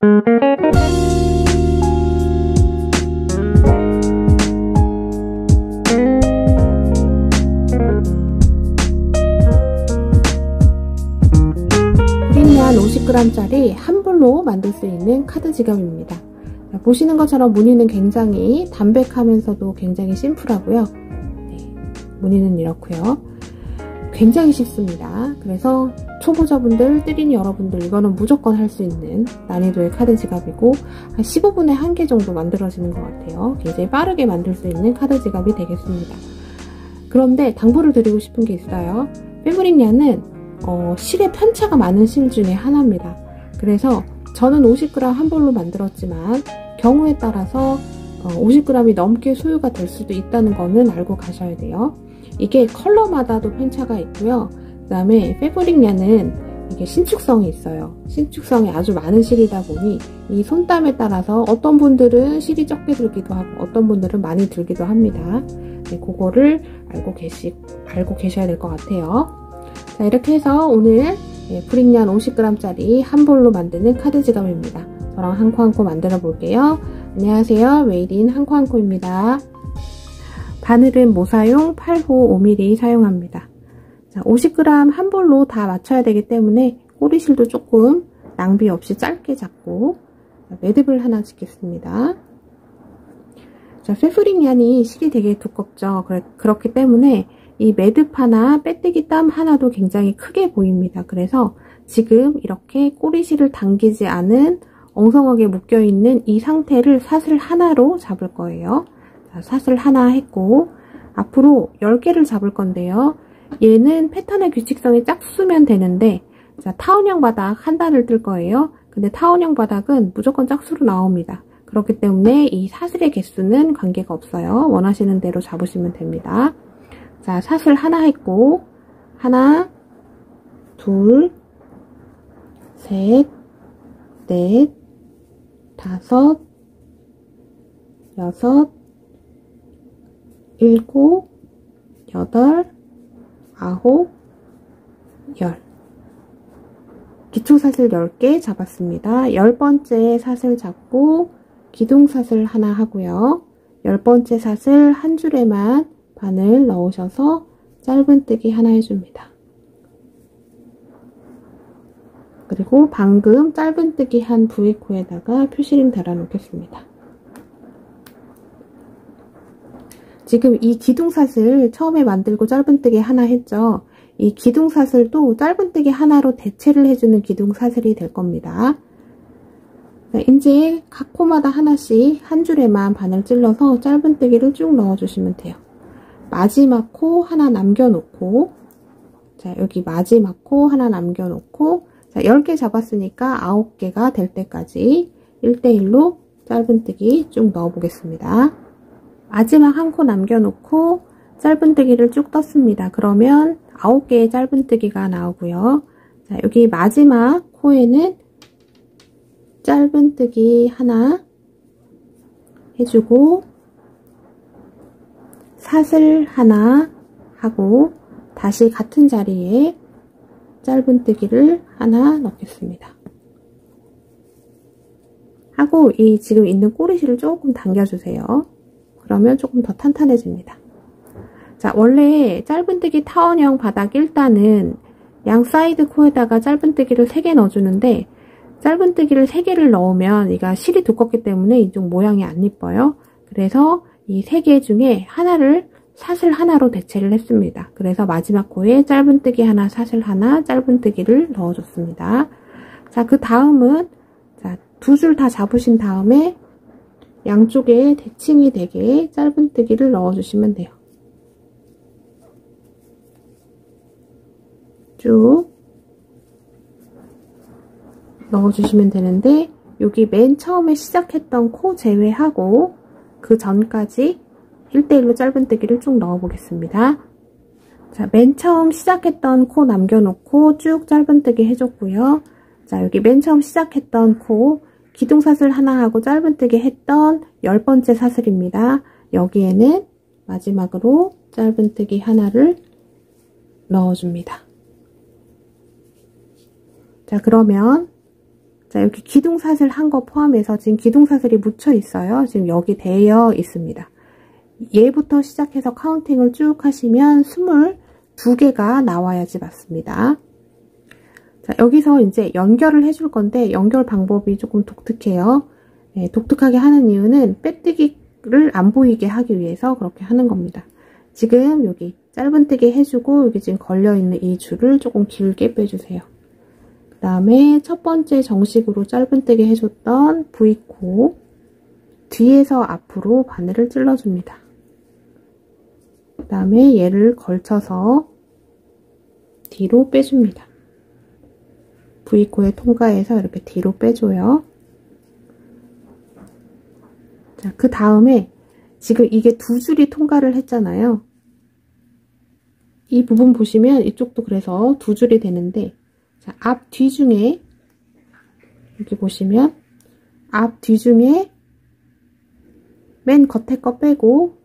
프링리안 50g짜리 한 볼로 만들 수 있는 카드 지갑입니다. 보시는 것처럼 무늬는 굉장히 담백하면서도 굉장히 심플하고요. 네, 무늬는 이렇고요. 굉장히 쉽습니다. 그래서 초보자분들, 띠린이 여러분들 이거는 무조건 할 수 있는 난이도의 카드 지갑이고 한 15분에 한 개 정도 만들어지는 것 같아요. 굉장히 빠르게 만들 수 있는 카드 지갑이 되겠습니다. 그런데 당부를 드리고 싶은 게 있어요. 패브릭리안은 실의 편차가 많은 실 중에 하나입니다. 그래서 저는 50g 한 볼로 만들었지만 경우에 따라서 50g이 넘게 소요가 될 수도 있다는 거는 알고 가셔야 돼요. 이게 컬러마다도 편차가 있고요. 그 다음에 패브릭리안은 이게 신축성이 있어요. 신축성이 아주 많은 실이다 보니 이 손땀에 따라서 어떤 분들은 실이 적게 들기도 하고 어떤 분들은 많이 들기도 합니다. 네, 그거를 알고 계셔야 될 것 같아요. 자, 이렇게 해서 오늘 프링리안 50g짜리 한 볼로 만드는 카드 지갑입니다. 저랑 한 코 한 코 만들어 볼게요. 안녕하세요. 웨이린 한 코 한 코입니다. 바늘은 모사용 8호 5mm 사용합니다. 자, 50g 한 볼로 다 맞춰야 되기 때문에 꼬리실도 조금 낭비 없이 짧게 잡고 매듭을 하나 짓겠습니다. 자, 패브릭리안이 실이 되게 두껍죠. 그렇기 때문에 이 매듭 하나, 빼뜨기 땀 하나도 굉장히 크게 보입니다. 그래서 지금 이렇게 꼬리실을 당기지 않은 엉성하게 묶여있는 이 상태를 사슬 하나로 잡을 거예요. 자, 사슬 하나 했고 앞으로 10개를 잡을 건데요. 얘는 패턴의 규칙성이 짝수면 되는데 자, 타원형 바닥 한 단을 뜰 거예요. 근데 타원형 바닥은 무조건 짝수로 나옵니다. 그렇기 때문에 이 사슬의 개수는 관계가 없어요. 원하시는 대로 잡으시면 됩니다. 자, 사슬 하나 했고 하나, 둘, 셋, 넷, 다섯, 여섯, 일곱, 여덟, 아홉, 열. 기초사슬 10개 잡았습니다. 10번째 사슬 잡고 기둥사슬 하나 하고요. 10번째 사슬 한 줄에만 바늘 넣으셔서 짧은뜨기 하나 해줍니다. 그리고 방금 짧은뜨기 한 V코에다가 표시링 달아 놓겠습니다. 지금 이 기둥사슬 처음에 만들고 짧은뜨기 하나 했죠. 이 기둥사슬도 짧은뜨기 하나로 대체를 해주는 기둥사슬이 될 겁니다. 이제 각 코마다 하나씩 한 줄에만 바늘 찔러서 짧은뜨기를 쭉 넣어주시면 돼요. 마지막 코 하나 남겨놓고, 자, 여기 마지막 코 하나 남겨놓고, 자, 10개 잡았으니까 9개가 될 때까지 1대1로 짧은뜨기 쭉 넣어보겠습니다. 마지막 한 코 남겨놓고 짧은뜨기를 쭉 떴습니다. 그러면 9개의 짧은뜨기가 나오고요. 자, 여기 마지막 코에는 짧은뜨기 하나 해주고 사슬 하나 하고 다시 같은 자리에 짧은뜨기를 하나 넣겠습니다. 하고 이 지금 있는 꼬리실을 조금 당겨주세요. 그러면 조금 더 탄탄해집니다. 자, 원래 짧은뜨기 타원형 바닥 1단은 양 사이드 코에다가 짧은뜨기를 3개 넣어주는데 짧은뜨기를 3개를 넣으면 얘가 실이 두껍기 때문에 이쪽 모양이 안 이뻐요. 그래서 이 3개 중에 하나를 사슬 하나로 대체를 했습니다. 그래서 마지막 코에 짧은뜨기 하나, 사슬 하나, 짧은뜨기를 넣어줬습니다. 자, 그 다음은 자, 2줄 다 잡으신 다음에 양쪽에 대칭이 되게 짧은뜨기를 넣어주시면 돼요. 쭉 넣어주시면 되는데 여기 맨 처음에 시작했던 코 제외하고 그 전까지 1대1로 짧은뜨기를 쭉 넣어보겠습니다. 자, 맨 처음 시작했던 코 남겨놓고 쭉 짧은뜨기 해줬고요. 자, 여기 맨 처음 시작했던 코 기둥사슬 하나 하고 짧은뜨기 했던 10번째 사슬입니다. 여기에는 마지막으로 짧은뜨기 하나를 넣어줍니다. 자, 그러면 자, 여기 기둥사슬 한 거 포함해서 지금 기둥사슬이 묻혀 있어요. 지금 여기 되어 있습니다. 얘부터 시작해서 카운팅을 쭉 하시면 22개가 나와야지 맞습니다. 자, 여기서 이제 연결을 해줄 건데 연결 방법이 조금 독특해요. 네, 독특하게 하는 이유는 빼뜨기를 안 보이게 하기 위해서 그렇게 하는 겁니다. 지금 여기 짧은뜨기 해주고 여기 지금 걸려있는 이 줄을 조금 길게 빼주세요. 그 다음에 첫 번째 정식으로 짧은뜨기 해줬던 V코 뒤에서 앞으로 바늘을 찔러줍니다. 그 다음에 얘를 걸쳐서 뒤로 빼줍니다. V코에 통과해서 이렇게 뒤로 빼줘요. 자, 그 다음에 지금 이게 두 줄이 통과를 했잖아요. 이 부분 보시면 이쪽도 그래서 두 줄이 되는데, 자, 앞, 뒤 중에 여기 보시면 앞, 뒤 중에 맨 겉에 거 빼고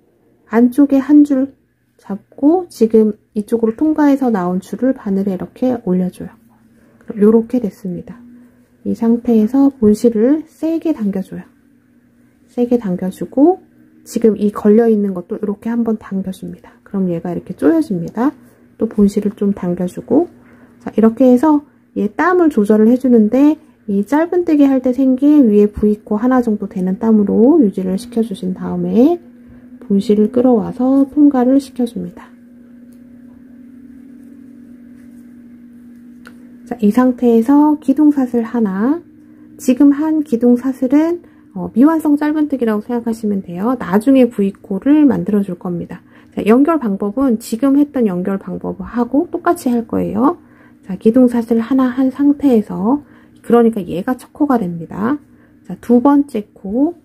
안쪽에 한 줄 잡고 지금 이쪽으로 통과해서 나온 줄을 바늘에 이렇게 올려줘요. 요렇게 됐습니다. 이 상태에서 본실을 세게 당겨줘요. 세게 당겨주고 지금 이 걸려있는 것도 이렇게 한번 당겨줍니다. 그럼 얘가 이렇게 조여집니다. 또 본실을 좀 당겨주고, 자, 이렇게 해서 얘 땀을 조절을 해주는데 이 짧은뜨기 할 때 생긴 위에 V코 하나 정도 되는 땀으로 유지를 시켜주신 다음에 본실을 끌어와서 통과를 시켜줍니다. 자, 이 상태에서 기둥사슬 하나, 지금 한 기둥사슬은 미완성 짧은뜨기라고 생각하시면 돼요. 나중에 V코를 만들어 줄 겁니다. 자, 연결 방법은 지금 했던 연결 방법하고 똑같이 할 거예요. 자, 기둥사슬 하나 한 상태에서, 그러니까 얘가 첫 코가 됩니다. 자, 두 번째 코,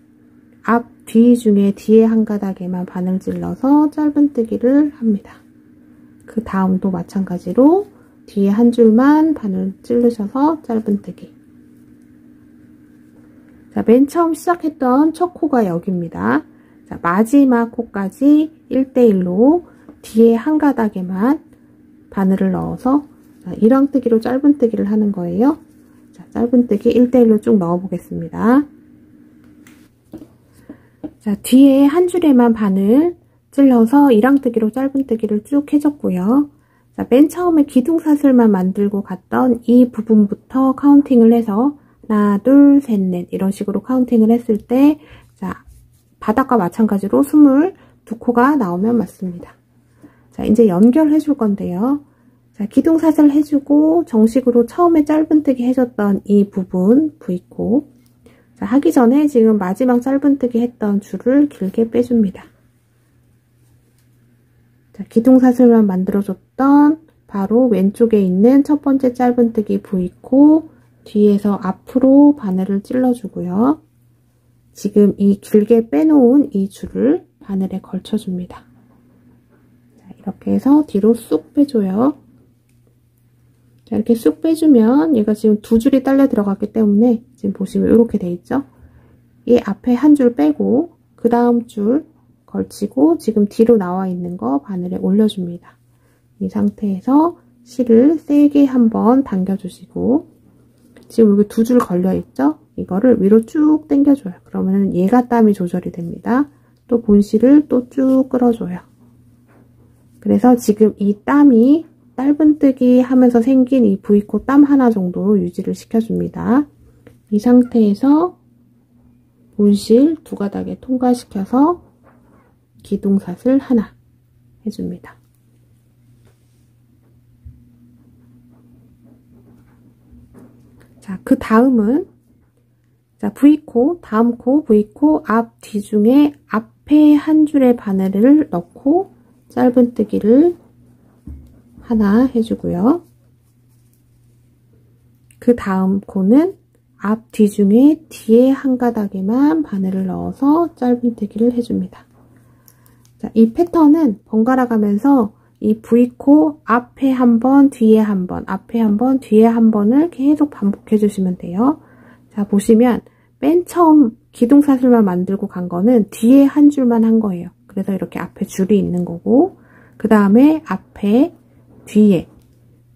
앞, 뒤 중에 뒤에 한 가닥에만 바늘 찔러서 짧은뜨기를 합니다. 그 다음도 마찬가지로 뒤에 한 줄만 바늘 찌르셔서 짧은뜨기. 자, 맨 처음 시작했던 첫 코가 여기입니다. 자, 마지막 코까지 1대1로 뒤에 한 가닥에만 바늘을 넣어서 일왕뜨기로 짧은뜨기를 하는 거예요. 자, 짧은뜨기 1대1로 쭉 넣어 보겠습니다. 자, 뒤에 한 줄에만 바늘 찔러서 일왕뜨기로 짧은뜨기를 쭉 해줬고요. 자, 맨 처음에 기둥사슬만 만들고 갔던 이 부분부터 카운팅을 해서 하나, 둘, 셋, 넷 이런 식으로 카운팅을 했을 때, 자, 바닥과 마찬가지로 22코가 나오면 맞습니다. 자, 이제 연결해 줄 건데요. 자, 기둥사슬 해주고 정식으로 처음에 짧은뜨기 해줬던 이 부분 V코, 자, 하기 전에 지금 마지막 짧은뜨기 했던 줄을 길게 빼줍니다. 자, 기둥사슬만 만들어줬던 바로 왼쪽에 있는 첫 번째 짧은뜨기 V코 뒤에서 앞으로 바늘을 찔러주고요. 지금 이 길게 빼놓은 이 줄을 바늘에 걸쳐줍니다. 자, 이렇게 해서 뒤로 쑥 빼줘요. 자, 이렇게 쑥 빼주면 얘가 지금 두 줄이 딸려 들어갔기 때문에 지금 보시면 이렇게 돼 있죠? 얘 앞에 한 줄 빼고 그 다음 줄 걸치고 지금 뒤로 나와 있는 거 바늘에 올려줍니다. 이 상태에서 실을 세게 한번 당겨주시고 지금 여기 두 줄 걸려 있죠? 이거를 위로 쭉 당겨줘요. 그러면 얘가 땀이 조절이 됩니다. 또 본실을 또 쭉 끌어줘요. 그래서 지금 이 땀이 짧은뜨기 하면서 생긴 이 V코 땀 하나 정도 유지를 시켜줍니다. 이 상태에서 본실 두 가닥에 통과시켜서 기둥사슬 하나 해줍니다. 자, 그 다음은 자, V코, 다음 코, V코, 앞, 뒤 중에 앞에 한 줄의 바늘을 넣고 짧은뜨기를 하나 해주고요. 그 다음 코는 앞, 뒤 중에 뒤에 한 가닥에만 바늘을 넣어서 짧은뜨기를 해줍니다. 자, 이 패턴은 번갈아 가면서 이 V코 앞에 한 번, 뒤에 한 번, 앞에 한 번, 뒤에 한 번을 계속 반복해 주시면 돼요. 자, 보시면 맨 처음 기둥사슬만 만들고 간 거는 뒤에 한 줄만 한 거예요. 그래서 이렇게 앞에 줄이 있는 거고, 그 다음에 앞에, 뒤에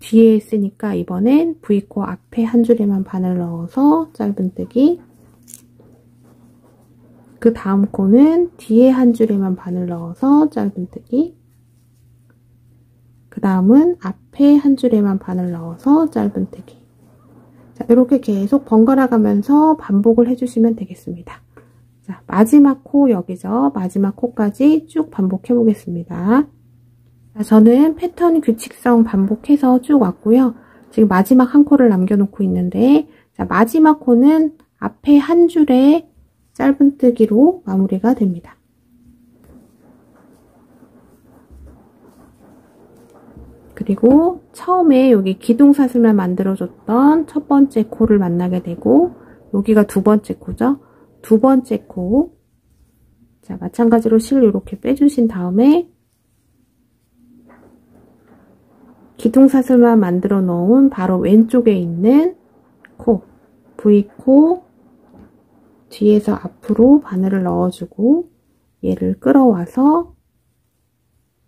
뒤에 있으니까 이번엔 V코 앞에 한 줄에만 바늘 넣어서 짧은뜨기. 그 다음 코는 뒤에 한 줄에만 바늘 넣어서 짧은뜨기. 그 다음은 앞에 한 줄에만 바늘 넣어서 짧은뜨기. 자, 이렇게 계속 번갈아 가면서 반복을 해주시면 되겠습니다. 자, 마지막 코 여기죠. 마지막 코까지 쭉 반복해 보겠습니다. 자, 저는 패턴 규칙성 반복해서 쭉 왔고요. 지금 마지막 한 코를 남겨놓고 있는데, 자, 마지막 코는 앞에 한 줄에 짧은뜨기로 마무리가 됩니다. 그리고 처음에 여기 기둥사슬만 만들어줬던 첫 번째 코를 만나게 되고, 여기가 두 번째 코죠. 두 번째 코. 자, 마찬가지로 실 이렇게 빼주신 다음에 기둥사슬만 만들어 놓은 바로 왼쪽에 있는 코, V코 뒤에서 앞으로 바늘을 넣어주고 얘를 끌어와서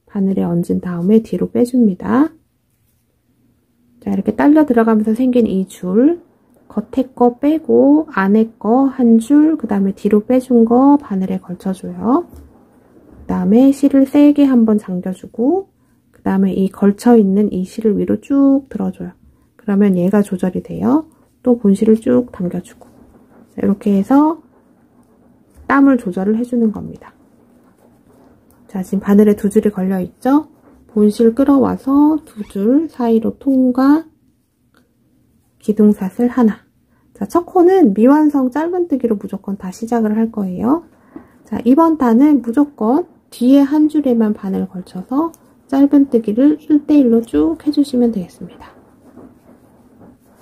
바늘에 얹은 다음에 뒤로 빼줍니다. 자, 이렇게 딸려 들어가면서 생긴 이 줄, 겉에 거 빼고 안에 거 한 줄, 그 다음에 뒤로 빼준 거 바늘에 걸쳐줘요. 그 다음에 실을 세게 한번 잠겨주고, 그 다음에 이 걸쳐있는 이 실을 위로 쭉 들어줘요. 그러면 얘가 조절이 돼요. 또 본실을 쭉 당겨주고. 자, 이렇게 해서 땀을 조절을 해주는 겁니다. 자, 지금 바늘에 두 줄이 걸려있죠? 본실 끌어와서 두 줄 사이로 통과, 기둥사슬 하나. 자, 첫 코는 미완성 짧은뜨기로 무조건 다 시작을 할 거예요. 자, 이번 단은 무조건 뒤에 한 줄에만 바늘 걸쳐서 짧은뜨기를 1대1로 쭉 해주시면 되겠습니다.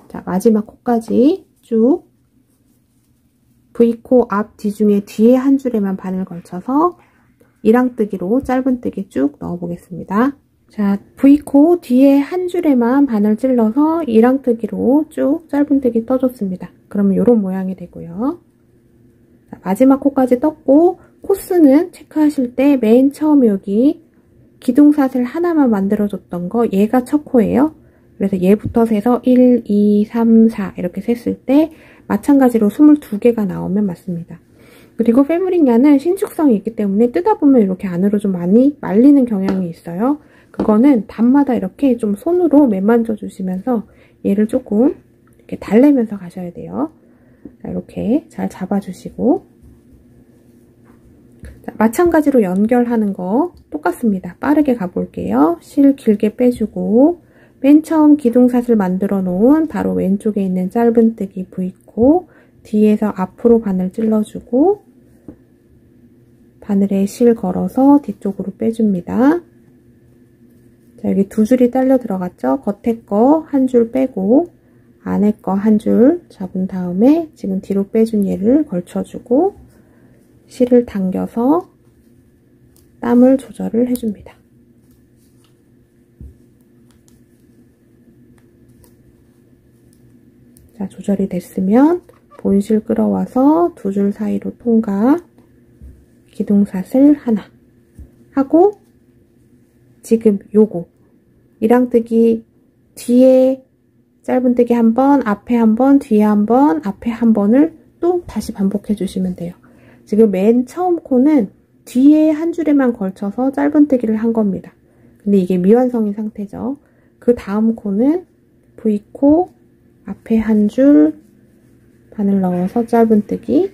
자, 마지막 코까지 쭉 V코 앞, 뒤 중에 뒤에 한 줄에만 바늘 걸쳐서 이랑뜨기로 짧은뜨기 쭉 넣어보겠습니다. 자, V코 뒤에 한 줄에만 바늘 찔러서 이랑뜨기로 쭉 짧은뜨기 떠줬습니다. 그러면 이런 모양이 되고요. 자, 마지막 코까지 떴고, 코스는 체크하실 때 맨 처음 여기 기둥사슬 하나만 만들어줬던 거, 얘가 첫 코예요. 그래서 얘부터 세서 1, 2, 3, 4 이렇게 셌을 때 마찬가지로 22개가 나오면 맞습니다. 그리고 패브릭 yarn은 신축성이 있기 때문에 뜯다 보면 이렇게 안으로 좀 많이 말리는 경향이 있어요. 그거는 단마다 이렇게 좀 손으로 매만져 주시면서 얘를 조금 이렇게 달래면서 가셔야 돼요. 자, 이렇게 잘 잡아주시고, 자, 마찬가지로 연결하는 거 똑같습니다. 빠르게 가볼게요. 실 길게 빼주고, 맨 처음 기둥사슬 만들어 놓은 바로 왼쪽에 있는 짧은뜨기 V코 뒤에서 앞으로 바늘 찔러주고 바늘에 실 걸어서 뒤쪽으로 빼줍니다. 자, 여기 두 줄이 딸려 들어갔죠? 겉에 거 한 줄 빼고 안에 거 한 줄 잡은 다음에 지금 뒤로 빼준 얘를 걸쳐주고 실을 당겨서 땀을 조절을 해줍니다. 자, 조절이 됐으면 본실 끌어와서 두 줄 사이로 통과, 기둥사슬 하나 하고 지금 요거 이랑뜨기 뒤에 짧은뜨기 한 번, 앞에 한 번, 뒤에 한 번, 앞에 한 번을 또 다시 반복해 주시면 돼요. 지금 맨 처음 코는 뒤에 한 줄에만 걸쳐서 짧은뜨기를 한 겁니다. 근데 이게 미완성인 상태죠. 그 다음 코는 V코 앞에 한 줄 바늘 넣어서 짧은뜨기,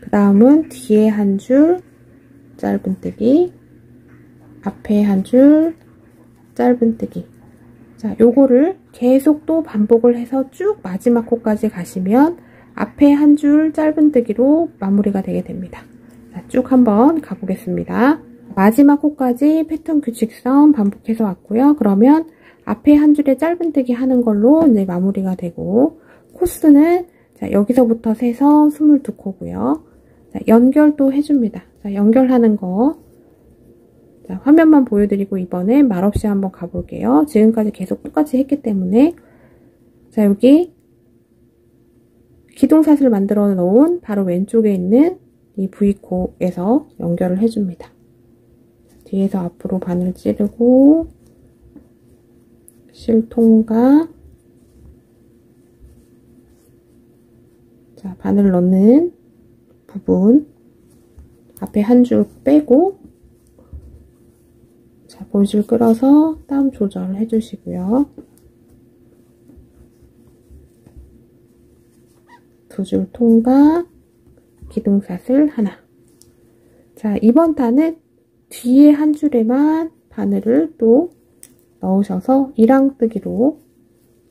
그 다음은 뒤에 한 줄 짧은뜨기, 앞에 한 줄 짧은뜨기. 자, 요거를 계속 또 반복을 해서 쭉 마지막 코까지 가시면 앞에 한 줄 짧은뜨기로 마무리가 되게 됩니다. 자, 쭉 한번 가보겠습니다. 마지막 코까지 패턴 규칙성 반복해서 왔고요. 그러면 앞에 한 줄에 짧은뜨기 하는 걸로 이제 마무리가 되고, 코스는 자, 여기서부터 세서 22코고요. 자, 연결도 해줍니다. 자, 연결하는 거. 자, 화면만 보여드리고 이번에 말없이 한번 가볼게요. 지금까지 계속 똑같이 했기 때문에. 자, 여기 기둥사슬 만들어 놓은 바로 왼쪽에 있는 이 V코에서 연결을 해줍니다. 뒤에서 앞으로 바늘 찌르고 실통과 자, 바늘 넣는 부분 앞에 한 줄 빼고 자, 볼줄 끌어서 땀 조절해 주시고요. 두 줄 통과 기둥사슬 하나. 자, 이번 단은 뒤에 한 줄에만 바늘을 또 넣으셔서 이랑뜨기로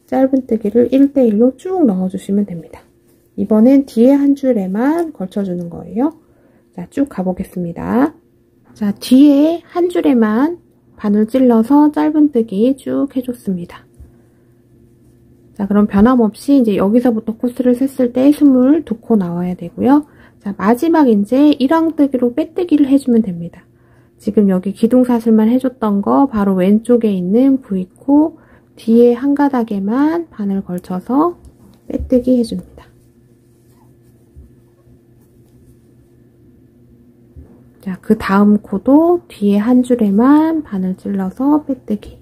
짧은뜨기를 1대1로 쭉 넣어주시면 됩니다. 이번엔 뒤에 한 줄에만 걸쳐주는 거예요. 자, 쭉 가보겠습니다. 자, 뒤에 한 줄에만 바늘 찔러서 짧은뜨기 쭉 해줬습니다. 자, 그럼 변함없이 이제 여기서부터 코스를 셌을 때 22코 나와야 되고요. 자, 마지막 이제 이랑뜨기로 빼뜨기를 해주면 됩니다. 지금 여기 기둥사슬만 해줬던 거 바로 왼쪽에 있는 V코 뒤에 한 가닥에만 바늘 걸쳐서 빼뜨기 해줍니다. 자, 그 다음 코도 뒤에 한 줄에만 바늘 찔러서 빼뜨기.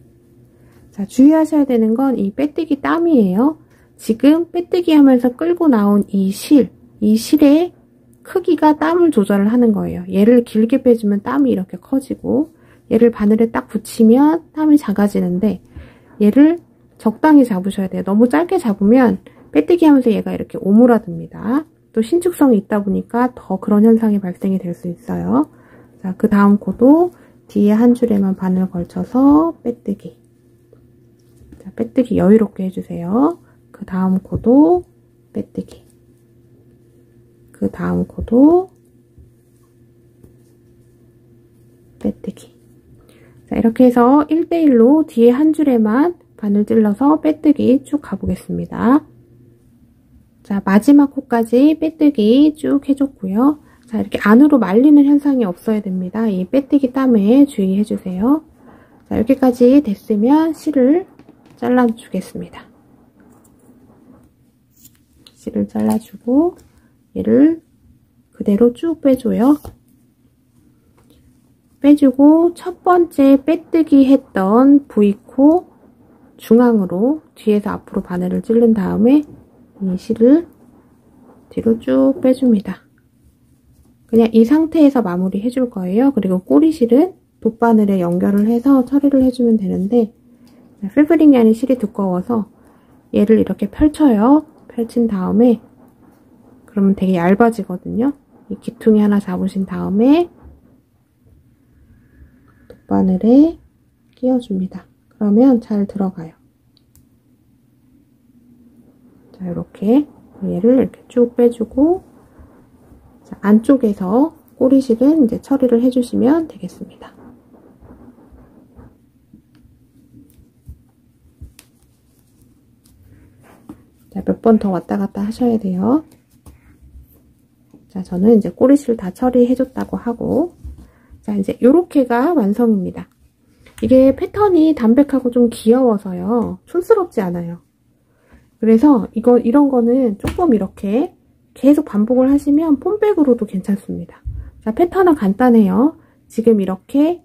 자, 주의하셔야 되는 건 이 빼뜨기 땀이에요. 지금 빼뜨기 하면서 끌고 나온 이 실의 크기가 땀을 조절을 하는 거예요. 얘를 길게 빼주면 땀이 이렇게 커지고 얘를 바늘에 딱 붙이면 땀이 작아지는데 얘를 적당히 잡으셔야 돼요. 너무 짧게 잡으면 빼뜨기 하면서 얘가 이렇게 오므라듭니다. 또 신축성이 있다 보니까 더 그런 현상이 발생이 될 수 있어요. 자, 그 다음 코도 뒤에 한 줄에만 바늘 걸쳐서 빼뜨기. 자, 빼뜨기 여유롭게 해주세요. 그 다음 코도 빼뜨기. 그 다음 코도 빼뜨기. 자, 이렇게 해서 1대1로 뒤에 한 줄에만 바늘 찔러서 빼뜨기 쭉 가보겠습니다. 자, 마지막 코까지 빼뜨기 쭉 해줬고요. 자, 이렇게 안으로 말리는 현상이 없어야 됩니다. 이 빼뜨기 땀에 주의해주세요. 자, 여기까지 됐으면 실을 잘라주겠습니다. 실을 잘라주고 얘를 그대로 쭉 빼줘요. 빼주고 첫 번째 빼뜨기 했던 V코 중앙으로 뒤에서 앞으로 바늘을 찌른 다음에 이 실을 뒤로 쭉 빼줍니다. 그냥 이 상태에서 마무리 해줄 거예요. 그리고 꼬리실은 돗바늘에 연결을 해서 처리를 해주면 되는데 필브링 얀이 실이 두꺼워서 얘를 이렇게 펼쳐요. 펼친 다음에 그러면 되게 얇아지거든요. 이 기퉁이 하나 잡으신 다음에 돗바늘에 끼워줍니다. 그러면 잘 들어가요. 자, 이렇게 얘를 이렇게 쭉 빼주고 자, 안쪽에서 꼬리실은 이제 처리를 해주시면 되겠습니다. 자, 몇 번 더 왔다 갔다 하셔야 돼요. 자, 저는 이제 꼬리실 다 처리해줬다고 하고 자, 이제 요렇게가 완성입니다. 이게 패턴이 담백하고 좀 귀여워서요. 촌스럽지 않아요. 그래서 이런 거는 조금 이렇게 계속 반복을 하시면 폼백으로도 괜찮습니다. 자, 패턴은 간단해요. 지금 이렇게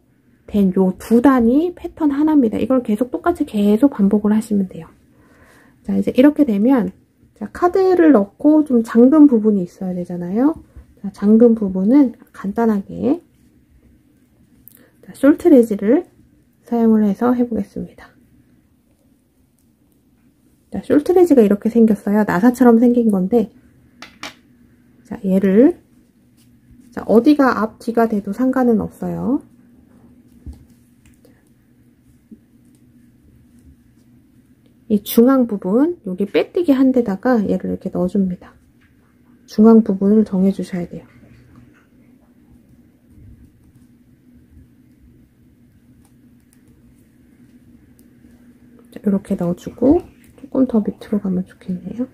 된 요 두 단이 패턴 하나입니다. 이걸 똑같이 계속 반복을 하시면 돼요. 자, 이제 이렇게 되면 자, 카드를 넣고 좀 잠근 부분이 있어야 되잖아요. 자, 잠근 부분은 간단하게 자, 숄트레지를 사용을 해서 해보겠습니다. 자, 숄트레지가 이렇게 생겼어요. 나사처럼 생긴 건데 자, 얘를 자, 어디가 앞, 뒤가 돼도 상관은 없어요. 이 중앙 부분, 여기 빼뜨기 한 데다가 얘를 이렇게 넣어줍니다. 중앙 부분을 정해주셔야 돼요. 자, 이렇게 넣어주고 조금 더 밑으로 가면 좋겠네요.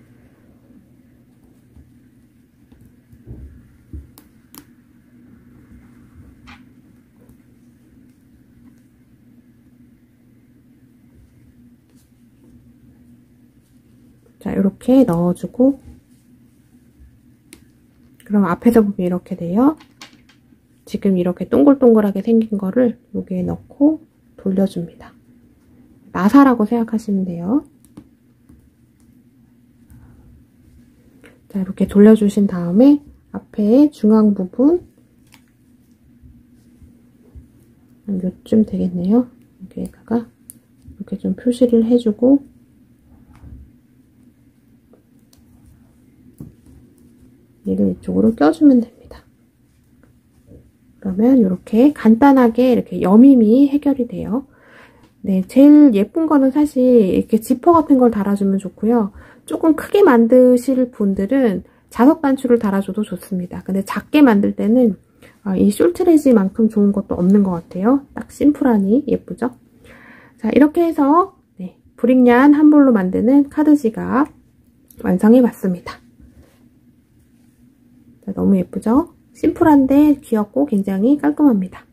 자, 이렇게 넣어주고 그럼 앞에서 보면 이렇게 돼요. 지금 이렇게 동글동글하게 생긴 거를 여기에 넣고 돌려줍니다. 나사라고 생각하시면 돼요. 자, 이렇게 돌려주신 다음에 앞에 중앙 부분 한 요쯤 되겠네요. 여기에다가 이렇게 좀 표시를 해주고 얘를 이쪽으로 껴주면 됩니다. 그러면 이렇게 간단하게 이렇게 여밈이 해결이 돼요. 네, 제일 예쁜 거는 사실 이렇게 지퍼 같은 걸 달아주면 좋고요. 조금 크게 만드실 분들은 자석 단추를 달아줘도 좋습니다. 근데 작게 만들 때는 이 숄트레지만큼 좋은 것도 없는 것 같아요. 딱 심플하니 예쁘죠? 자, 이렇게 해서 네, 브릭얀 한 볼로 만드는 카드 지갑 완성해 봤습니다. 자, 너무 예쁘죠? 심플한데 귀엽고 굉장히 깔끔합니다.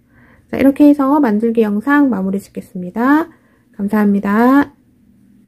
자, 이렇게 해서 만들기 영상 마무리 짓겠습니다. 감사합니다.